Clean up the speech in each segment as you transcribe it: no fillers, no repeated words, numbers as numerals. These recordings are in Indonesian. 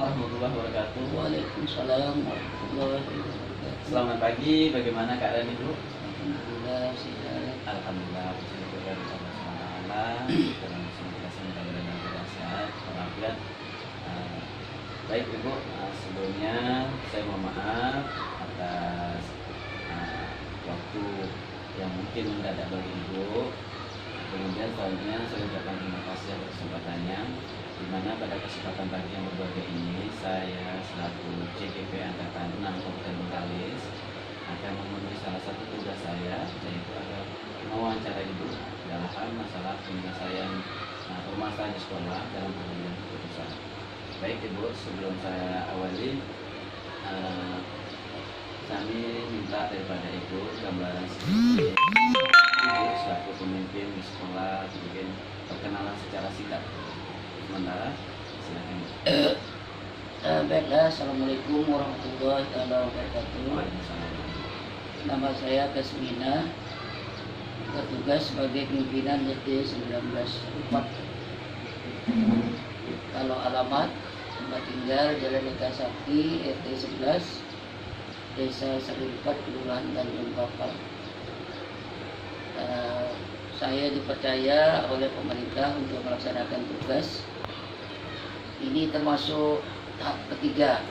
warahmatullahi wabarakatuh. Waalaikumsalam warahmatullahi wabarakatuh. Selamat pagi, bagaimana keadaan Ibu? Alhamdulillah sehat. Alhamdulillah, puji syukur kepada Allah SWT dalam senantiasa mudah-mudahan dalam sehat walafiat. Baik Ibu, sebelumnya saya mohon maaf atas waktu yang mungkin mendadak bagi Ibu. Kemudian selanjutnya saya ucapkan terima kasih atas kesempatannya, di mana pada kesempatan pagi yang berbahagia ini saya selaku CGP Angkatan 6 Kabupaten Bengkalis akan memenuhi salah satu tugas saya, yaitu agar mewawancara Ibu dalam masalah penyelesaian permasalahan di sekolah dalam pengambilan keputusan. Baik Ibu, sebelum saya awali, kami minta daripada Ibu gambaran sedikit Ibu selaku pemimpin di sekolah, mungkin perkenalan secara singkat. Sementara silakan. Baiklah, assalamualaikum warahmatullahi wabarakatuh. Nama saya Kasmina, bertugas sebagai pimpinan RT 19 Kalau alamat tempat tinggal Jalan Eka Sakti RT 11 Desa Serimpat, Kelurahan Tanjung Kapal. Saya dipercaya oleh pemerintah untuk melaksanakan tugas ini, termasuk tahap ketiga.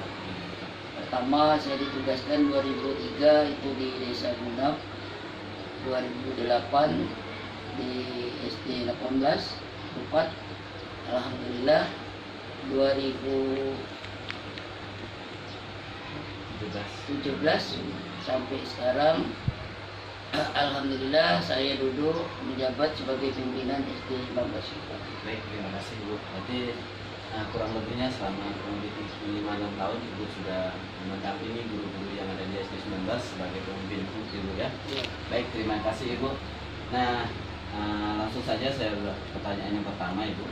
Pertama saya ditugaskan 2003 itu di Desa Gunap, 2008 di SD 18 Rupat. Alhamdulillah 2017 sampai sekarang, alhamdulillah saya duduk menjabat sebagai pimpinan SD 19 Rupat. Baik, terima kasih Bu. Berarti kurang lebihnya selama 5-6 tahun Ibu sudah mendampingi guru-guru yang ada di SD 19 sebagai pemimpin Ibu ya. Baik, terima kasih Ibu. Nah, langsung saja saya pertanyaan yang pertama Ibu.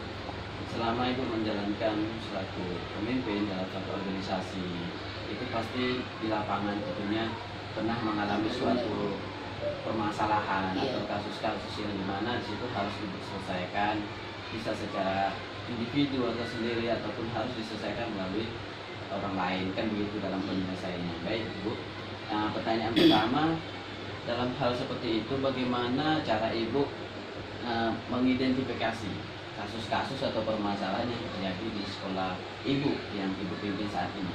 Selama Ibu menjalankan selaku pemimpin dalam satu organisasi, itu pasti di lapangan tentunya pernah mengalami suatu permasalahan atau kasus-kasus yang dimana di situ harus diselesaikan, bisa secara individu atau sendiri ataupun harus diselesaikan melalui orang lain, kan begitu dalam penyelesaiannya. Baik Ibu, pertanyaan pertama, dalam hal seperti itu bagaimana cara Ibu mengidentifikasi kasus-kasus atau permasalahan yang terjadi di sekolah Ibu yang Ibu pimpin saat ini?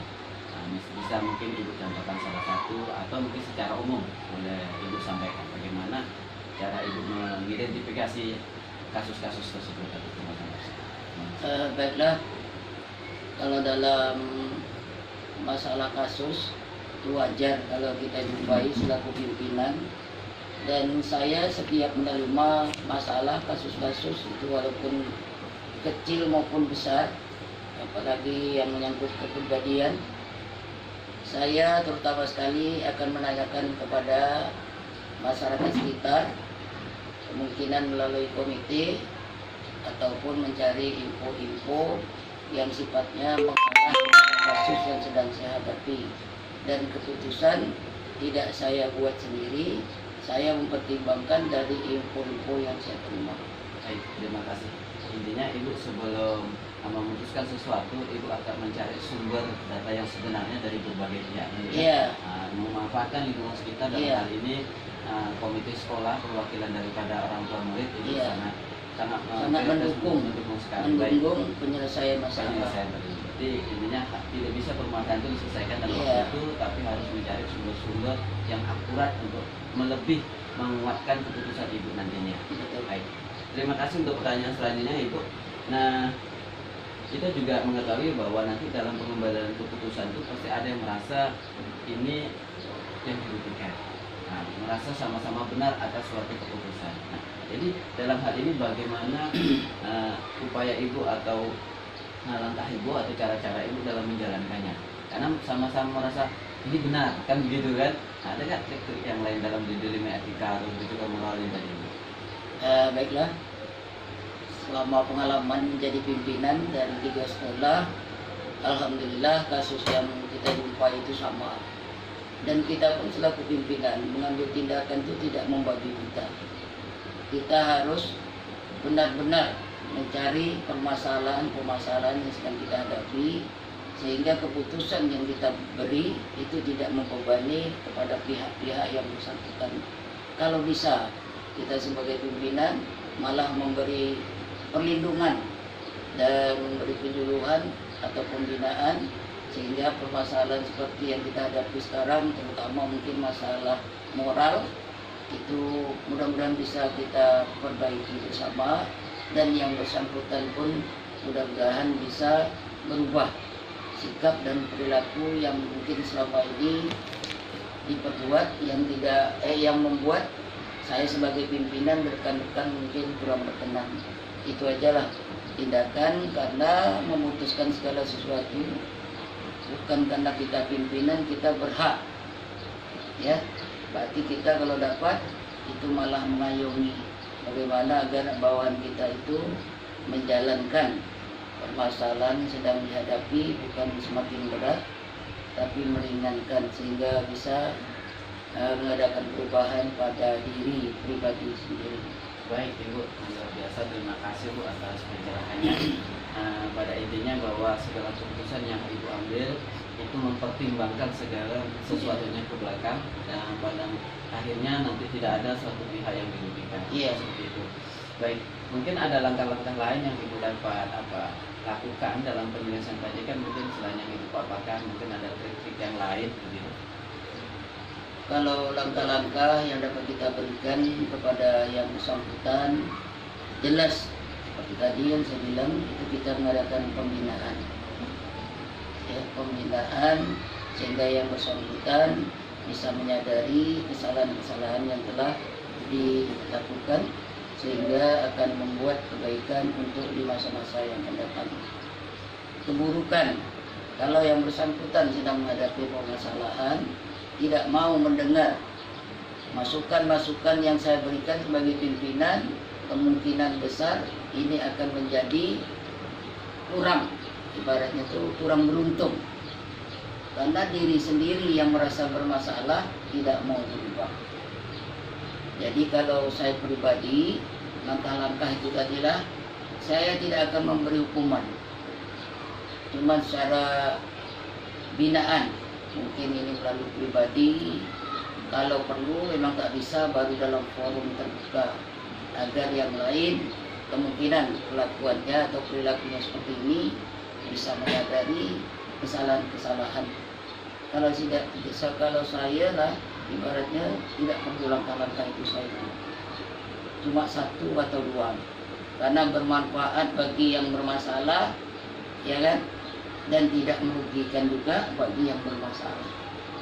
Bisa mungkin Ibu contohkan salah satu atau mungkin secara umum boleh Ibu sampaikan bagaimana cara Ibu mengidentifikasi kasus-kasus tersebut atau permasalahan tersebut. Baiklah, kalau dalam masalah kasus itu wajar kalau kita jumpai selaku pimpinan, dan saya setiap menerima masalah kasus-kasus itu walaupun kecil maupun besar, apalagi yang menyangkut kepribadian, saya terutama sekali akan menanyakan kepada masyarakat sekitar, kemungkinan melalui komite ataupun mencari info-info yang sifatnya mengarah kepada kasus yang sedang saya hadapi, dan keputusan tidak saya buat sendiri, saya mempertimbangkan dari info-info yang saya terima. Baik, terima kasih. Intinya Ibu sebelum memutuskan sesuatu, Ibu akan mencari sumber data yang sebenarnya dari berbagai pihak. Memanfaatkan lingkungan sekitar dalam hal ini komite sekolah, perwakilan daripada orang tua murid itu sangat mendukung sekali. Mendukung penyelesaian masalah. Jadi intinya tidak bisa permasalahan itu diselesaikan dalam waktu itu, tapi harus mencari sumber-sumber yang akurat untuk lebih menguatkan keputusan Ibu nantinya. Baik, terima kasih untuk pertanyaan selanjutnya Ibu. Nah, kita juga mengetahui bahwa nanti dalam pengembalian keputusan itu pasti ada yang merasa ini yang dirugikan, merasa sama-sama benar atas suatu keputusan. Nah, jadi dalam hal ini bagaimana upaya Ibu atau langkah Ibu atau cara-cara Ibu dalam menjalankannya? Karena sama-sama merasa ini benar, kan begitu kan? Ada nggak trik-trik yang lain dalam didilimi etika atau juga moral yang tadi Ibu? Baiklah, selama pengalaman menjadi pimpinan dari 3 sekolah, alhamdulillah kasus yang kita jumpai itu sama. Dan kita pun selaku pimpinan mengambil tindakan itu tidak membabi buta. Kita harus benar-benar mencari permasalahan-permasalahan yang sedang kita hadapi, sehingga keputusan yang kita beri itu tidak membebani kepada pihak-pihak yang bersangkutan. Kalau bisa kita sebagai pimpinan malah memberi perlindungan dan memberi penyuluhan atau pembinaan, sehingga permasalahan seperti yang kita hadapi sekarang, terutama mungkin masalah moral, itu mudah-mudahan bisa kita perbaiki bersama, dan yang bersangkutan pun mudah-mudahan bisa berubah sikap dan perilaku yang mungkin selama ini diperbuat yang membuat saya sebagai pimpinan rekan-rekan mungkin kurang berkenan. Itu ajalah tindakan, karena memutuskan segala sesuatu bukan karena kita pimpinan kita berhak, ya. Berarti kita kalau dapat itu malah mengayomi bagaimana agar bawahan kita itu menjalankan permasalahan yang sedang dihadapi, bukan semakin berat tapi meringankan, sehingga bisa mengadakan perubahan pada diri pribadi sendiri. Baik Ibu, luar biasa, terima kasih Bu atas pencerahannya. Pada intinya bahwa segala keputusan yang Ibu ambil itu mempertimbangkan segala sesuatunya ke belakang, dan pada akhirnya nanti tidak ada suatu pihak yang dirugikan. Iya. Seperti itu. Baik, mungkin ada langkah-langkah lain yang Ibu dapat lakukan dalam penyelesaian tadi, kan mungkin selain yang Ibu paparkan mungkin ada trik-trik yang lain begitu. Kalau langkah-langkah yang dapat kita berikan kepada yang bersangkutan, jelas seperti tadi yang saya bilang, itu kita mengadakan pembinaan, ya, pembinaan sehingga yang bersangkutan bisa menyadari kesalahan-kesalahan yang telah dilakukan, sehingga akan membuat kebaikan untuk di masa-masa yang akan datang. Keburukan, kalau yang bersangkutan sedang menghadapi permasalahan, tidak mau mendengar masukan-masukan yang saya berikan sebagai pimpinan, kemungkinan besar ini akan menjadi kurang, ibaratnya itu kurang beruntung, karena diri sendiri yang merasa bermasalah tidak mau berubah. Jadi kalau saya pribadi, langkah-langkah itu tadilah, saya tidak akan memberi hukuman, cuma secara binaan. Mungkin ini melalui pribadi, kalau perlu memang tak bisa baru dalam forum terbuka, agar yang lain kemungkinan kelakuannya atau perilakunya seperti ini bisa menyadari kesalahan-kesalahan. Kalau saya lah ibaratnya tidak perlu langkah-langkah itu saya cuma satu atau dua, karena bermanfaat bagi yang bermasalah, ya kan, dan tidak merugikan juga bagi yang bermasalah.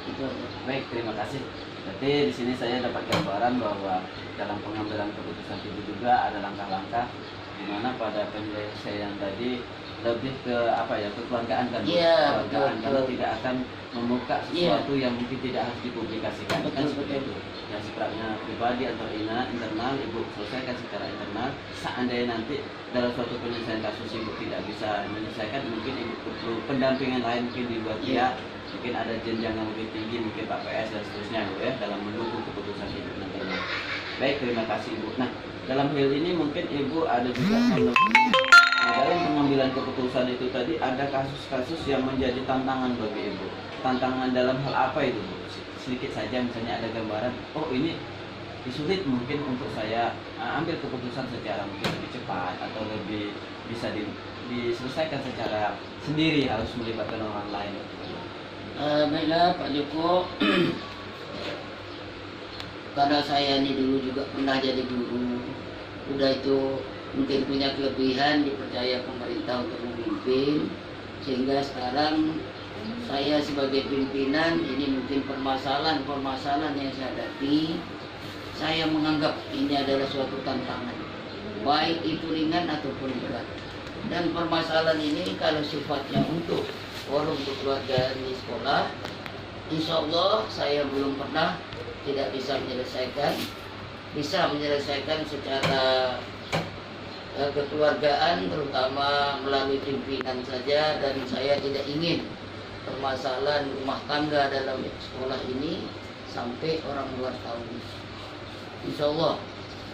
Itu aja. Baik, terima kasih. Berarti di sini saya dapat gambaran bahwa dalam pengambilan keputusan itu juga ada langkah-langkah di mana pada penyelesaian tadi lebih ke kekeluargaan kan, Iya, kekeluargaan, betul, karena betul. tidak akan membuka sesuatu yang mungkin tidak harus dipublikasikan, kan Betul, seperti betul. itu. Yang sifatnya pribadi atau internal, Ibu selesaikan secara internal. Seandainya nanti dalam suatu penyelesaian kasus Ibu tidak bisa menyelesaikan, mungkin Ibu perlu pendampingan lain, mungkin di luar dia, mungkin ada jenjang yang lebih tinggi, mungkin Pak PS dan seterusnya, Bu, ya, dalam mendukung keputusan Ibu nantinya. Baik, terima kasih Ibu. Nah, dalam hal ini mungkin Ibu ada juga dalam pengambilan keputusan itu tadi ada kasus-kasus yang menjadi tantangan bagi Ibu. Tantangan dalam hal apa itu, Bu? Sedikit saja, misalnya ada gambaran, oh ini sulit mungkin untuk saya ambil keputusan secara mungkin lebih cepat atau lebih bisa diselesaikan secara sendiri, harus melibatkan orang lain. Baiklah Pak Joko, karena saya ini dulu juga pernah jadi guru, udah itu mungkin punya kelebihan dipercaya pemerintah untuk memimpin, sehingga sekarang saya sebagai pimpinan ini mungkin permasalahan yang saya hadapi, saya menganggap ini adalah suatu tantangan, baik itu ringan ataupun berat. Dan permasalahan ini kalau sifatnya untuk forum untuk keluarga di sekolah, insya Allah saya belum pernah tidak bisa menyelesaikan secara kekeluargaan, terutama melalui pimpinan saja, dan saya tidak ingin permasalahan rumah tangga dalam sekolah ini sampai orang luar tahu. Insya Allah,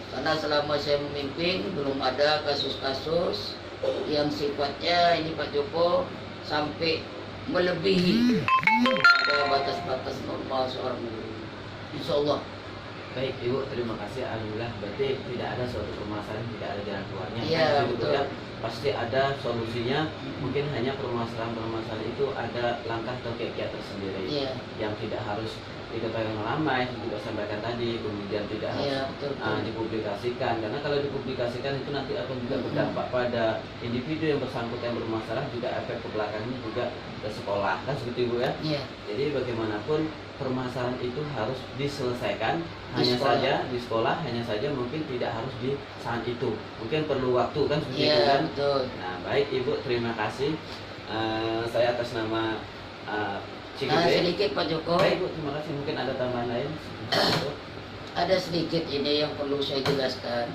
karena selama saya memimpin belum ada kasus-kasus yang sifatnya ini Pak Joko sampai melebihi daripada batas-batas normal seorang guru. Insya Allah. Baik Ibu, terima kasih. Alhamdulillah, berarti tidak ada suatu permasalahan, tidak ada jalan keluarnya. Iya, Gitu, betul. ya. Pasti ada solusinya. Mungkin hanya permasalahan-permasalahan itu ada langkah atau kiat-kiat tersendiri Iya, yang tidak harus diketahui orang ramai, yang juga sampaikan tadi, kemudian tidak harus iya, betul. dipublikasikan, karena kalau dipublikasikan itu nanti akan juga berdampak pada individu yang bersangkutan yang bermasalah, juga efek ke belakangnya juga ke sekolah, kan seperti Ibu ya. Iya, Jadi bagaimanapun permasalahan itu harus diselesaikan, Di hanya sekolah. saja di sekolah, hanya saja mungkin tidak harus di saat itu, mungkin perlu waktu, kan seperti itu iya, kan. betul. Nah baik Ibu, terima kasih. Saya atas nama Nah, Cikgu. sedikit Pak Joko, Baik Bu, terima kasih. Mungkin ada tambahan lain? ada sedikit ini yang perlu saya jelaskan.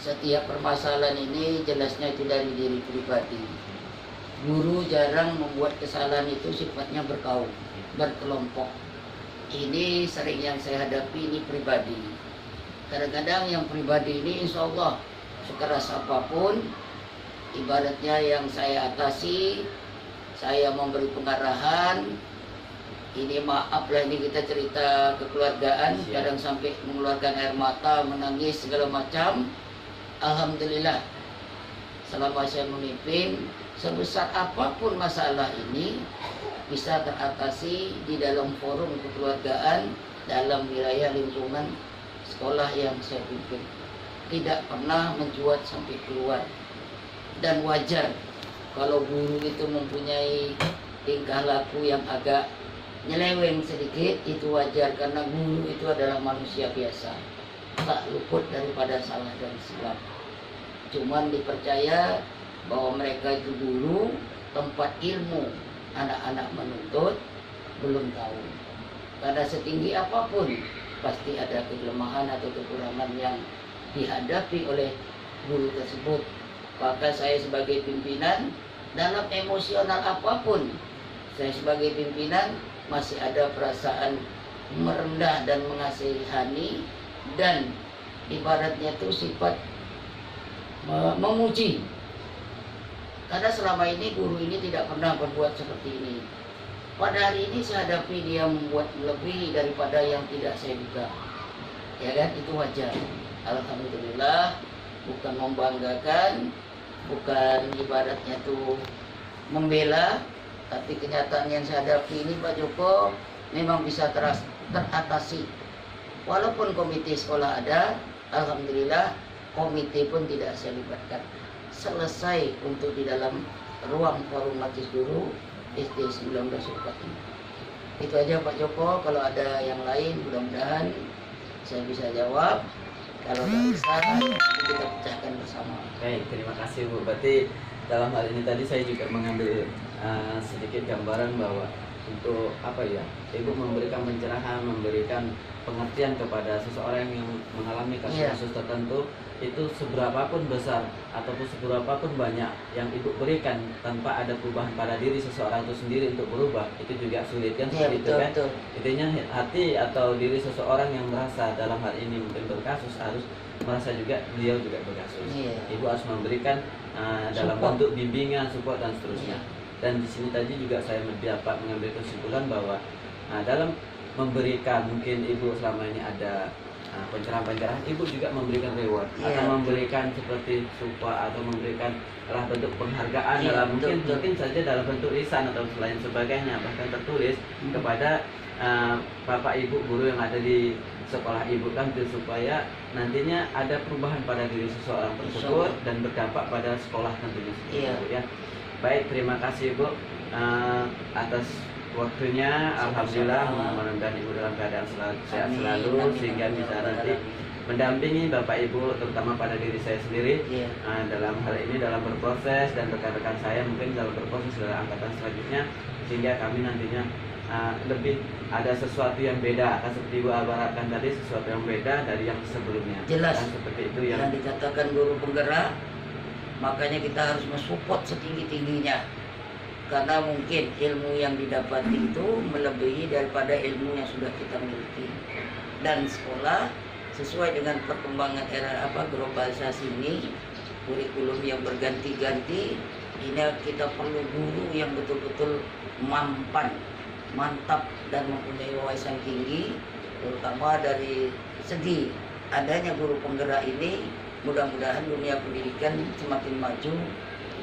Setiap permasalahan ini jelasnya itu dari diri pribadi. Guru jarang membuat kesalahan itu sifatnya berkaum, berkelompok. Ini sering yang saya hadapi ini pribadi. Kadang-kadang yang pribadi ini insya Allah sekeras apapun, ibaratnya yang saya atasi, saya memberi pengarahan. Ini maaf lah, ini kita cerita kekeluargaan, Siap. kadang sampai mengeluarkan air mata, menangis segala macam. Alhamdulillah, selama saya memimpin, sebesar apapun masalah ini bisa teratasi di dalam forum kekeluargaan, dalam wilayah lingkungan sekolah yang saya pimpin. Tidak pernah mencuat sampai keluar. Dan wajar kalau guru itu mempunyai tingkah laku yang agak nyeleweng sedikit, itu wajar karena guru itu adalah manusia biasa, tak luput daripada salah dan silap. Cuman dipercaya bahwa mereka itu guru, tempat ilmu anak-anak menuntut, belum tahu. Karena setinggi apapun pasti ada kelemahan atau kekurangan yang dihadapi oleh guru tersebut. Maka saya sebagai pimpinan, dalam emosional apapun, saya sebagai pimpinan masih ada perasaan merendah dan mengasihani, dan ibaratnya itu sifat memuji. Karena selama ini guru ini tidak pernah berbuat seperti ini. Pada hari ini saya hadapi dia membuat lebih daripada yang tidak saya duga. Ya kan, itu wajar. Alhamdulillah, bukan membanggakan, bukan ibaratnya tuh membela, tapi kenyataan yang saya hadapi ini Pak Joko memang bisa teratasi. Walaupun komite sekolah ada, alhamdulillah komite pun tidak saya libatkan. Selesai untuk di dalam ruang forum majelis guru SD 19 Sukat ini. Itu aja Pak Joko, kalau ada yang lain mudah-mudahan saya bisa jawab. Kalau nggak bisa, nanti kita pecahkan bersama. Baik, terima kasih Bu. Berarti dalam hal ini tadi saya juga mengambil sedikit gambaran bahwa untuk apa ya, Ibu memberikan pencerahan, memberikan pengertian kepada seseorang yang mengalami kasus-kasus tertentu, itu seberapapun besar ataupun seberapapun banyak yang Ibu berikan tanpa ada perubahan pada diri seseorang itu sendiri untuk berubah, itu juga sulit kan, Iya, seperti itu betul, kan. betul. Intinya hati atau diri seseorang yang merasa dalam hal ini mungkin berkasus harus merasa juga beliau juga berkasus. Iya. Ibu harus memberikan dalam Support. bentuk bimbingan, support dan seterusnya. Iya. Dan di sini tadi juga saya dapat mengambil kesimpulan bahwa dalam memberikan, mungkin Ibu selama ini ada pencerahan-pencerahan, Ibu juga memberikan reward, Iya, atau memberikan seperti support, atau memberikan bentuk penghargaan Iya, dalam betul, betul. mungkin saja dalam bentuk lisan atau selain sebagainya, bahkan tertulis kepada Bapak Ibu guru yang ada di sekolah Ibu kan, supaya nantinya ada perubahan pada diri seseorang tersebut dan berdampak pada sekolah tentunya. Iya. Ibu, ya. Baik, terima kasih Ibu atas waktunya. Alhamdulillah, mudah-mudahan Ibu dalam keadaan sehat selalu, sehingga bisa nanti mendampingi Bapak Ibu, terutama pada diri saya sendiri, Iya. dalam hal ini dalam berproses, dan rekan-rekan saya mungkin dalam berproses dalam angkatan selanjutnya, sehingga kami nantinya lebih ada sesuatu yang beda, seperti Ibu abarkan tadi, sesuatu yang beda dari yang sebelumnya. Jelas. Dan seperti itu yang Yang dikatakan guru penggerak, makanya kita harus mensupport setinggi-tingginya. Karena mungkin ilmu yang didapati itu melebihi daripada ilmu yang sudah kita miliki. Dan sekolah sesuai dengan perkembangan era globalisasi ini, kurikulum yang berganti-ganti, Ini kita perlu guru yang betul-betul mampan, mantap dan mempunyai wawasan tinggi, terutama dari segi adanya guru penggerak ini. Mudah-mudahan dunia pendidikan semakin maju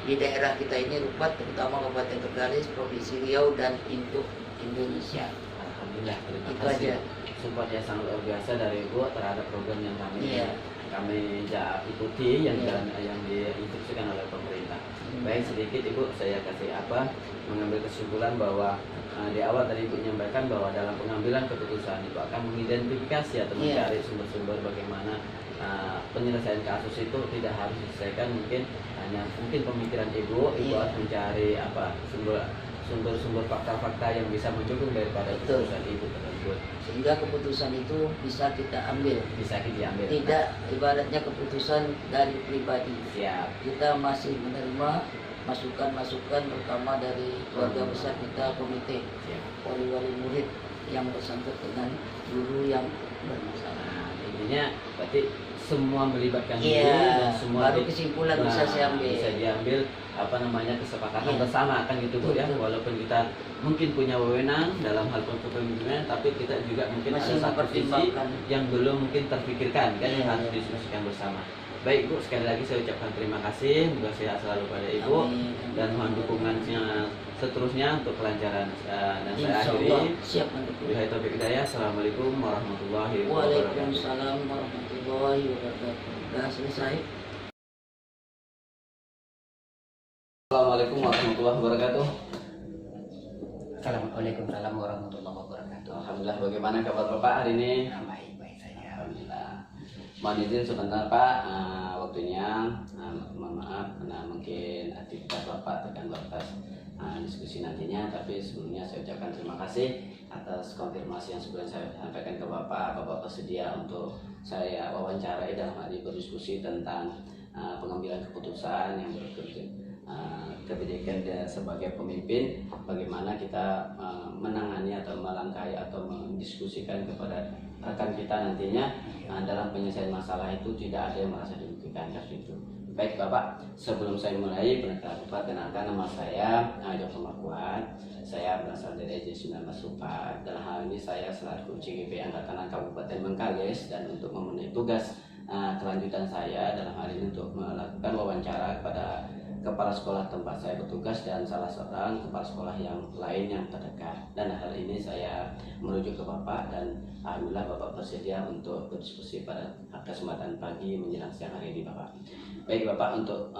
di daerah kita ini, Rupat, terutama Kabupaten Tegalis, Provinsi Riau, dan untuk Indonesia. Alhamdulillah, terima Itu kasih. aja. Support yang sangat luar biasa dari Ibu terhadap program yang Iya. kami ikuti yang Iya. yang diinstruksikan oleh pemerintah. Hmm. Baik, sedikit Ibu saya kasih mengambil kesimpulan bahwa di awal tadi Ibu menyampaikan bahwa dalam pengambilan keputusan Ibu akan mengidentifikasi atau Iya. mencari sumber-sumber bagaimana penyelesaian kasus itu tidak harus diselesaikan mungkin pemikiran Ibu Iya. harus mencari sumber-sumber fakta-fakta yang bisa mendukung daripada Betul. keputusan Ibu tersebut. Sehingga keputusan itu bisa kita ambil. Bisa diambil. Tidak ibaratnya keputusan dari pribadi. Siap. Kita masih menerima masukan-masukan terutama dari keluarga besar kita, komite Siap. wali-wali murid yang bersangkut dengan guru yang bermasalah. Nah, intinya berarti semua melibatkan guru Iya, dan semua baru kesimpulan bisa saya ambil. bisa diambil kesepakatan Iya. bersama kan gitu Bu ya. Betul. Walaupun kita mungkin punya wewenang dalam hal kepemimpinan, tapi kita juga mungkin Masih ada satu sisi mempertimbangkan. yang belum mungkin terpikirkan kan yang Iya, harus iya. diskusikan bersama. Baik Bu, sekali lagi saya ucapkan terima kasih, semoga sehat selalu pada Ibu. Amin. Dan mohon dukungannya seterusnya untuk kelancaran dan saya Insya akhiri. Allah siap mendukung. Billahi taufiq hidayah. Assalamualaikum warahmatullahi wabarakatuh. Waalaikumsalam warahmatullahi wabarakatuh. Sudah selesai. Assalamualaikum warahmatullahi wabarakatuh. Assalamualaikum warahmatullahi wabarakatuh. Alhamdulillah, bagaimana kabar Bapak hari ini? Baik-baik saja. Alhamdulillah. Mohon izin sebentar Pak, waktunya. Mohon maaf karena mungkin aktivitas Bapak terganggu atas diskusi nantinya. Tapi sebelumnya saya ucapkan terima kasih atas konfirmasi yang sebelumnya saya sampaikan ke Bapak. Bapak bersedia untuk saya wawancarai dalam hal ini berdiskusi tentang pengambilan keputusan yang kebijakan dia sebagai pemimpin, bagaimana kita menangani atau melangkahi atau mendiskusikan kepada rekan kita nantinya dalam penyelesaian masalah itu tidak ada yang merasa dirugikan itu. Baik Bapak, sebelum saya mulai perkenalkan nama saya Dr. Markuat. Saya berasal dari EJ 19 Rupat. Dalam hal ini saya selaku CGP Angkatan Kabupaten Bengkalis, dan untuk memenuhi tugas kelanjutan saya dalam hal ini untuk melakukan wawancara kepada kepala sekolah tempat saya bertugas dan salah seorang kepala sekolah yang lain yang terdekat. Dan hal ini saya merujuk ke Bapak, dan alhamdulillah Bapak bersedia untuk berdiskusi pada kesempatan pagi menjelang siang hari ini Bapak. Baik Bapak, untuk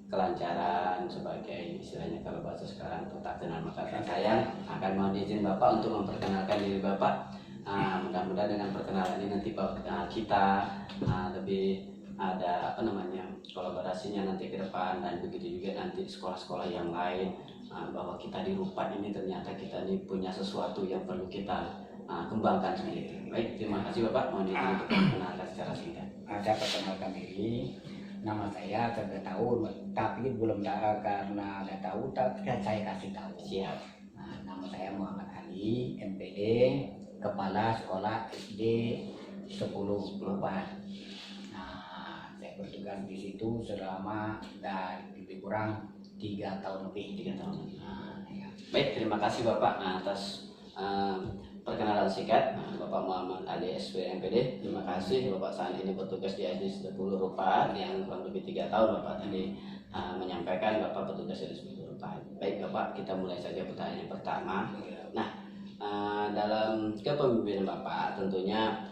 kelancaran sebagai istilahnya kalau bahasa sekarang tak kenal maka tak sayang, akan mohon izin Bapak untuk memperkenalkan diri Bapak. Mudah-mudahan dengan perkenalan ini nanti kita lebih ada kolaborasinya nanti ke depan, dan begitu juga nanti sekolah-sekolah yang lain bahwa kita di Rupat ini ternyata kita ini punya sesuatu yang perlu kita kembangkan seperti itu. Baik, terima kasih Bapak, mohon izin untuk memperkenalkan secara singkat. Saya perkenalkan diri, nama saya sudah tahu, tapi belum karena nggak tahu, tapi saya kasih tahu. Siap. Nama saya Muhammad Ali, MPD, Kepala Sekolah SD 10 Rupat. Saya bertugas di situ selama lebih kurang 3 tahun lebih. 3 tahun. Ya. Baik, terima kasih Bapak atas perkenalan singkat. Bapak Muhammad Ali SP MPD. Terima kasih Bapak saat ini bertugas di SD 10 Rupat yang kurang lebih 3 tahun Bapak tadi menyampaikan Bapak bertugas di 10 Rupat. Baik Bapak, kita mulai saja pertanyaan pertama. Nah, dalam kepemimpinan Bapak tentunya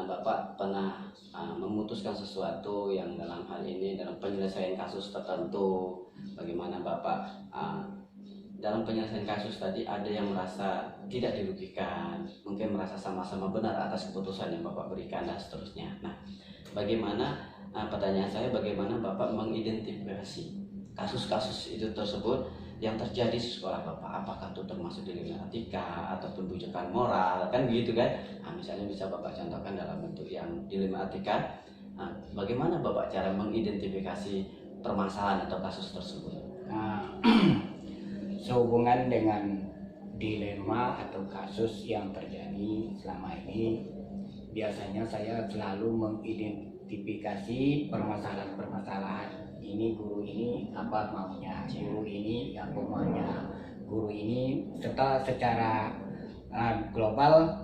Bapak pernah memutuskan sesuatu yang dalam hal ini dalam penyelesaian kasus tertentu. Bagaimana Bapak dalam penyelesaian kasus tadi ada yang merasa tidak dirugikan, mungkin merasa sama-sama benar atas keputusan yang Bapak berikan dan seterusnya. Nah, bagaimana pertanyaan saya, bagaimana Bapak mengidentifikasi kasus-kasus itu tersebut yang terjadi di sekolah Bapak? Apakah itu termasuk dilematika ataupun bujukan moral, kan begitu kan? Misalnya bisa Bapak contohkan dalam bentuk yang dilematika. Bagaimana Bapak cara mengidentifikasi permasalahan atau kasus tersebut? Sehubungan dengan dilema atau kasus yang terjadi selama ini, biasanya saya selalu mengidentifikasi permasalahan-permasalahan ini guru ini apa maunya, guru ini apa maunya, guru ini secara global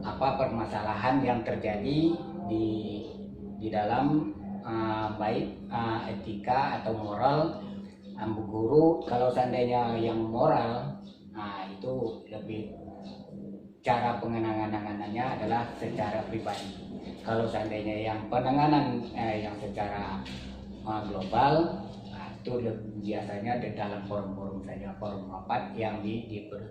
apa permasalahan yang terjadi di dalam baik etika atau moral ambu guru. Kalau seandainya yang moral, itu lebih cara penanganannya adalah secara pribadi. Kalau seandainya yang penanganan yang secara global, itu biasanya di dalam forum-forum saja, forum rapat yang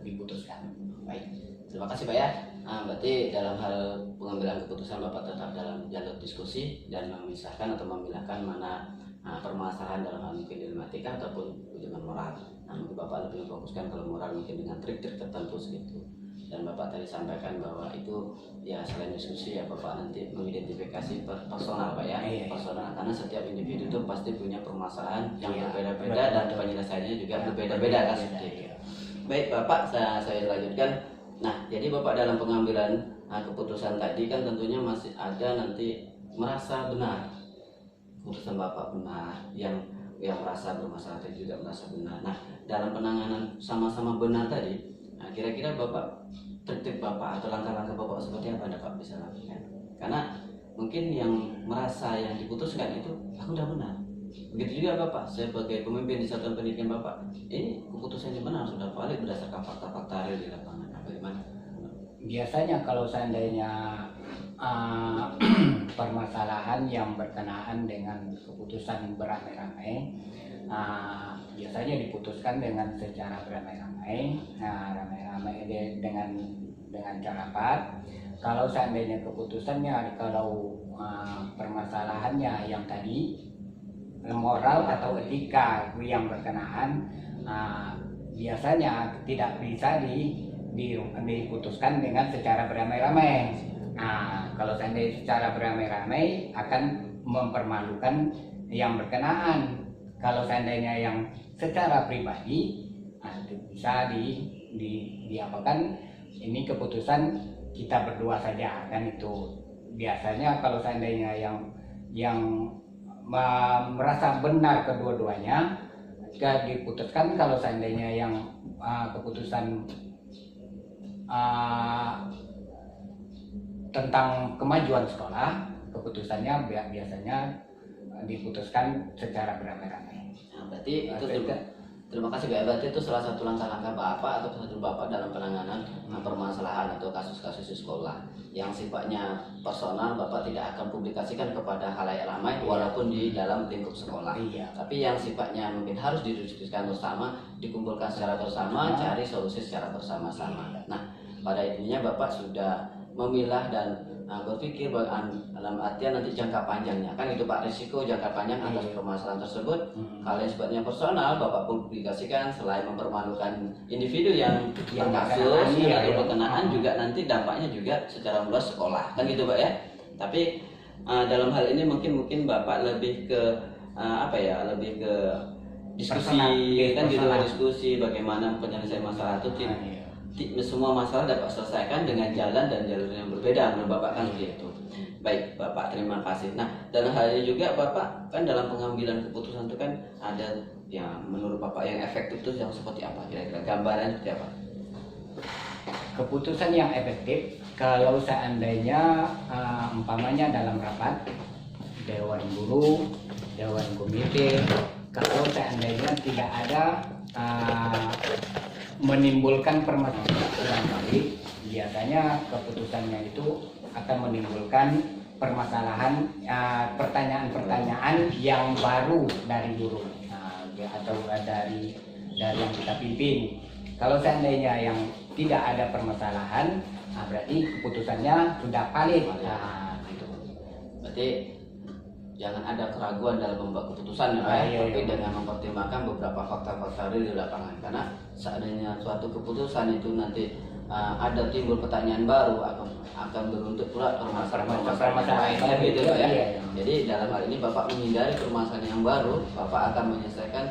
diputuskan. Baik, terima kasih Pak ya. Berarti dalam hal pengambilan keputusan Bapak tetap dalam jalur diskusi dan memisahkan atau memilahkan mana permasalahan dalam hal mungkin dilematika ataupun dengan moral. Mungkin Bapak lebih memfokuskan kalau moral mungkin dengan trik-trik tertentu segitu. Dan Bapak tadi sampaikan bahwa itu ya selain diskusi ya Bapak nanti mengidentifikasi personal Pak ya, personal, karena setiap individu itu pasti punya permasalahan yang berbeda-beda dan penyelesaiannya juga berbeda-beda kan seperti itu. Baik Bapak, saya lanjutkan. Nah, jadi Bapak dalam pengambilan keputusan tadi kan tentunya masih ada nanti merasa benar, keputusan Bapak benar, yang merasa bermasalah tadi juga merasa benar. Nah, dalam penanganan sama-sama benar tadi, kira-kira Bapak trik Bapak atau langkah-langkah Bapak seperti apa Bapak bisa lakukan? Karena mungkin yang merasa yang diputuskan itu aku udah benar. Begitu juga Bapak sebagai pemimpin di satuan pendidikan Bapak, ini keputusannya benar, sudah valid berdasarkan fakta-fakta real di lapangan. Bagaimana? Biasanya kalau seandainya permasalahan yang berkenaan dengan keputusan beramai-ramai, biasanya diputuskan dengan secara beramai-ramai, ramai-ramai dengan cara rapat. Kalau seandainya keputusannya, kalau permasalahannya yang tadi moral atau etika yang berkenaan, biasanya tidak bisa diputuskan dengan secara beramai-ramai. Kalau seandainya secara beramai-ramai akan mempermalukan yang berkenaan. Kalau seandainya yang secara pribadi, itu bisa diapakan, ini keputusan kita berdua saja kan itu. Biasanya kalau seandainya yang merasa benar kedua-duanya diputuskan. Kalau seandainya yang keputusan tentang kemajuan sekolah, keputusannya biasanya diputuskan secara beramai-ramai. Berarti itu terima kasih Pak. Berarti itu salah satu langkah-langkah Bapak atau kesatuan Bapak dalam penanganan permasalahan atau kasus-kasus di sekolah yang sifatnya personal. Bapak tidak akan publikasikan kepada khalayak ramai walaupun di dalam lingkup sekolah. Tapi yang sifatnya mungkin harus didiskusikan bersama, dikumpulkan secara bersama, cari solusi secara bersama-sama. Nah, pada intinya Bapak sudah memilah dan berpikir dalam artian nanti jangka panjangnya kan itu Pak, risiko jangka panjang atas permasalahan tersebut. Kalau yang sifatnya personal Bapak publikasikan, selain mempermalukan individu yang berkasus atau berkenaan, juga nanti dampaknya juga secara luas sekolah kan gitu Pak ya. Tapi dalam hal ini mungkin Bapak lebih ke lebih ke diskusi kan gitu, diskusi bagaimana penyelesaian masalah itu. Semua masalah dapat selesaikan dengan jalan dan jalur yang berbeda menurut Bapak kan seperti itu. Baik Bapak, terima kasih. Nah, dalam hal ini juga Bapak kan dalam pengambilan keputusan itu kan ada yang menurut Bapak yang efektif itu yang seperti apa, kira-kira gambaran seperti apa? Keputusan yang efektif kalau seandainya umpamanya dalam rapat dewan guru, dewan komite, kalau seandainya tidak ada menimbulkan permasalahan kali, biasanya keputusannya itu akan menimbulkan permasalahan, pertanyaan-pertanyaan yang baru dari guru atau dari yang kita pimpin. Kalau seandainya yang tidak ada permasalahan, berarti keputusannya sudah valid. Gitu. Berarti jangan ada keraguan dalam membuat keputusan ya Pak, tapi dengan mempertimbangkan beberapa fakta-fakta real di lapangan. Karena seandainya suatu keputusan itu nanti ada timbul pertanyaan baru, akan beruntuk pula permasalahan gitu Pak ya. Jadi dalam hal ini Bapak menghindari permasalahan yang baru, Bapak akan menyelesaikan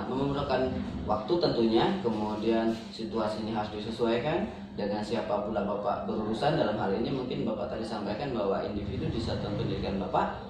memerlukan waktu tentunya, kemudian situasi ini harus disesuaikan dengan siapa pula Bapak berurusan. Dalam hal ini mungkin Bapak tadi sampaikan bahwa individu di satuan pendidikan Bapak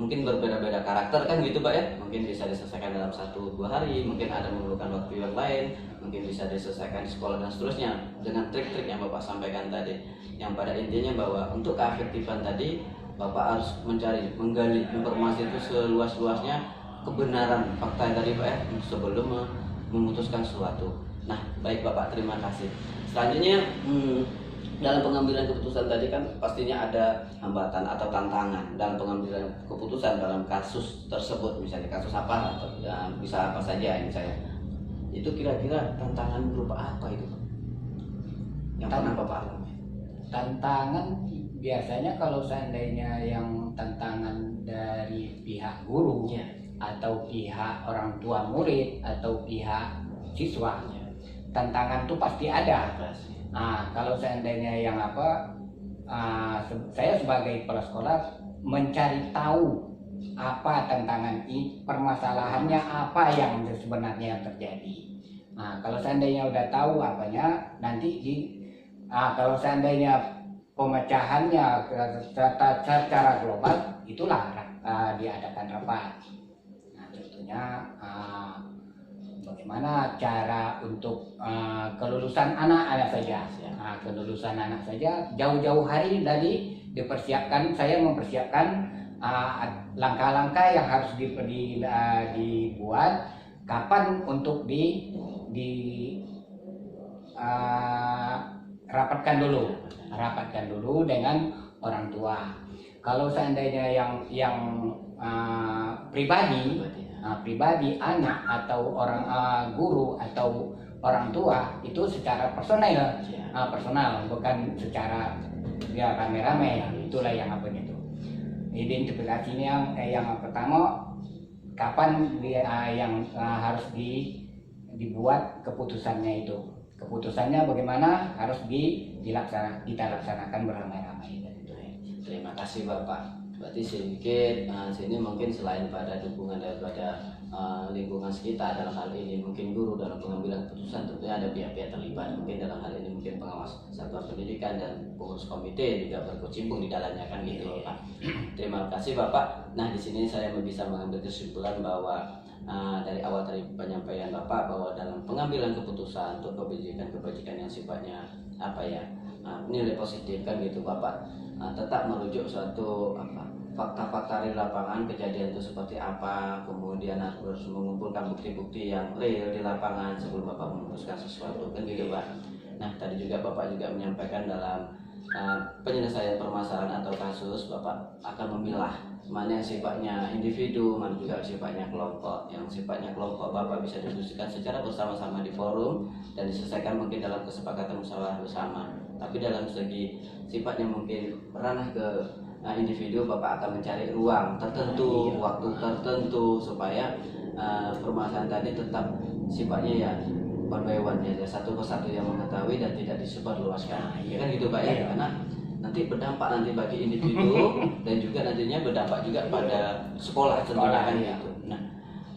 mungkin berbeda-beda karakter kan gitu Pak ya, mungkin bisa diselesaikan dalam 1-2 hari, mungkin ada memerlukan waktu yang lain, mungkin bisa diselesaikan di sekolah dan seterusnya dengan trik-trik yang Bapak sampaikan tadi, yang pada intinya bahwa untuk keefektifan tadi Bapak harus menggali informasi itu seluas-luasnya, kebenaran fakta tadi Pak ya, sebelum memutuskan sesuatu. Nah baik Bapak, terima kasih. Selanjutnya dalam pengambilan keputusan tadi kan pastinya ada hambatan atau tantangan dalam pengambilan keputusan dalam kasus tersebut, misalnya kasus apa atau ya, bisa apa saja ini saya. Itu kira-kira tantangan berupa apa itu yang pernah Bapak alami? Tantangan biasanya kalau seandainya yang tantangan dari pihak guru Ya. atau pihak orang tua murid atau pihak siswa, Ya. tantangan itu pasti ada. Nah, kalau seandainya yang saya sebagai kepala sekolah mencari tahu apa tantangan ini, permasalahannya apa yang sebenarnya terjadi. Nah, kalau seandainya udah tahu apanya, nanti kalau seandainya pemecahannya secara global, itulah diadakan rapat. Nah, contohnya bagaimana cara untuk kelulusan anak-anak saja. Nah, kelulusan anak saja jauh-jauh hari tadi dipersiapkan. Saya mempersiapkan langkah-langkah yang harus dibuat, kapan untuk rapatkan dulu dengan orang tua. Kalau seandainya yang pribadi anak atau orang guru atau orang tua itu secara personal, bukan secara rame-rame. Itulah yang itu. Identifikasinya yang pertama, kapan yang harus dibuat keputusannya itu. Keputusannya bagaimana harus kita laksanakan beramai-ramai. Terima kasih Bapak. Berarti sedikit sini mungkin selain pada dukungan daripada lingkungan sekitar dalam hal ini mungkin guru dalam pengambilan keputusan, tentunya ada pihak-pihak terlibat. Mungkin dalam hal ini mungkin pengawas satuan pendidikan dan pengurus komite juga berkecimpung di dalamnya kan gitu Pak. Terima kasih Bapak. Nah di sini saya bisa mengambil kesimpulan bahwa dari awal dari penyampaian Bapak bahwa dalam pengambilan keputusan untuk kebijakan yang sifatnya nilai positif kan gitu Bapak, tetap merujuk suatu fakta-fakta di lapangan, kejadian itu seperti apa, kemudian harus mengumpulkan bukti-bukti yang real di lapangan sebelum Bapak memutuskan sesuatu kan gitu Pak. Nah tadi juga Bapak juga menyampaikan dalam penyelesaian permasalahan atau kasus, Bapak akan memilah mana yang sifatnya individu, mana juga sifatnya kelompok. Yang sifatnya kelompok Bapak bisa diskusikan secara bersama-sama di forum dan diselesaikan mungkin dalam kesepakatan musyawarah bersama. Tapi dalam segi sifatnya mungkin ranah ke individu, Bapak akan mencari ruang tertentu, waktu tertentu supaya permasalahan tadi tetap sifatnya ya one by one, ya satu persatu yang mengetahui dan tidak disebarluaskan. Kan gitu Pak ya, karena nanti berdampak nanti bagi individu dan juga nantinya berdampak juga pada sekolah tentunya kan gitu. Nah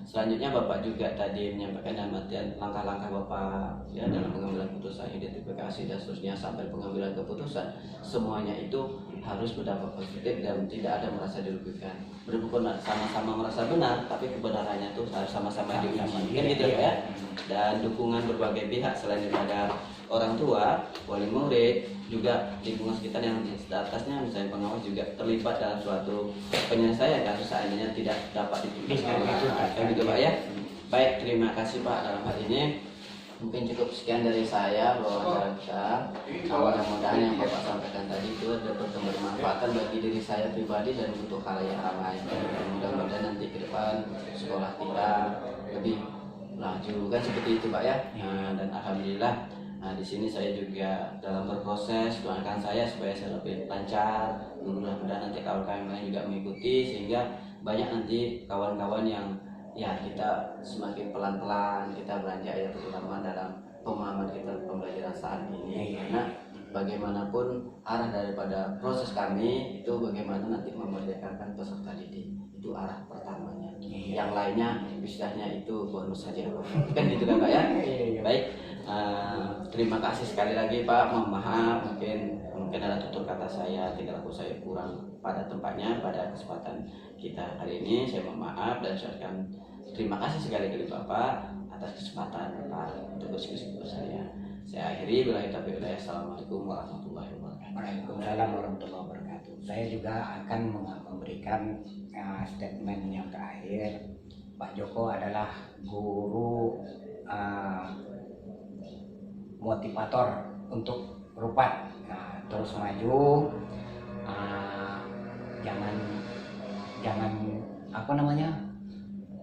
selanjutnya Bapak juga tadi menyampaikan dalam artian langkah-langkah Bapak ya dalam pengambilan keputusan, identifikasi dan seterusnya sampai pengambilan keputusan, semuanya itu harus berdampak positif dan tidak ada merasa dirugikan. Berhubung sama-sama merasa benar, tapi kebenarannya itu harus sama-sama diuji kan gitu ya. Dan dukungan berbagai pihak selain daripada orang tua, wali murid, juga lingkungan sekitar yang di atasnya misalnya pengawas juga terlibat dalam suatu penyelesaian kasus seandainya tidak dapat diputuskan kan gitu Pak ya. Baik, terima kasih Pak dalam hal ini. Mungkin cukup sekian dari saya bahwa kita mudah-mudahan yang Bapak sampaikan tadi itu dapat bermanfaat bagi diri saya pribadi dan untuk khalayak ramai. Mudah-mudahan nanti ke depan sekolah kita lebih laju kan seperti itu Pak ya. Dan alhamdulillah di sini saya juga dalam berproses, doakan saya supaya saya lebih lancar. Mudah-mudahan nanti kawan-kawan lain juga mengikuti sehingga banyak nanti kawan-kawan yang ya kita semakin pelan-pelan kita beranjak ya terutama dalam pemahaman kita pembelajaran saat ini. Karena bagaimanapun arah daripada proses kami itu bagaimana nanti memerdekakan peserta didik, itu arah pertamanya. Yang lainnya istilahnya itu bonus saja kan gitu kan Pak ya. Baik, terima kasih sekali lagi Pak. Mohon maaf mungkin mungkin ada tutur kata saya, tingkah laku saya kurang pada tempatnya pada kesempatan kita hari ini. Saya mohon maaf dan ucapkan terima kasih sekali-kali Bapak atas kesempatan Bapak untuk diskusi saya. Saya akhiri, billahi taufiq wal hidayah. Assalamualaikum warahmatullahi wabarakatuh. Waalaikumsalam warahmatullahi wabarakatuh. Saya juga akan memberikan statement yang terakhir. Pak Joko adalah guru motivator untuk Rupat. Terus maju, jangan apa namanya,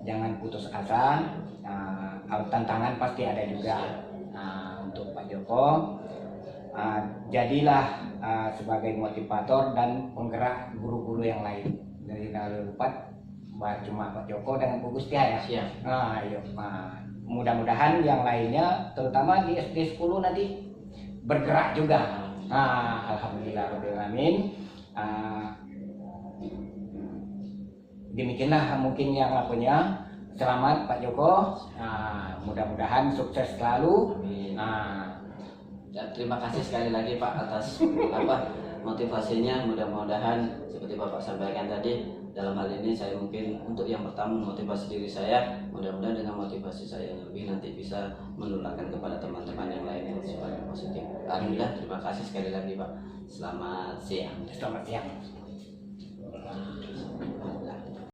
jangan putus asa. Tantangan pasti ada juga untuk Pak Joko. Jadilah sebagai motivator dan penggerak guru-guru yang lain dari Rupat, cuma Pak Joko dengan Bu Gustia ya. Siap. Mudah-mudahan yang lainnya terutama di SD 10 nanti bergerak juga. Alhamdulillahirobbilalamin. Demikianlah mungkin yang punya. Selamat Pak Joko. Mudah-mudahan sukses selalu. Amin. Dan terima kasih sekali lagi Pak atas motivasinya. Mudah-mudahan seperti Bapak sampaikan tadi, dalam hal ini saya mungkin untuk yang pertama motivasi diri saya, mudah-mudahan dengan motivasi saya yang lebih nanti bisa menularkan kepada teman-teman yang lain yang sifatnya positif. Alhamdulillah, terima kasih sekali lagi Pak. Selamat siang. Selamat siang.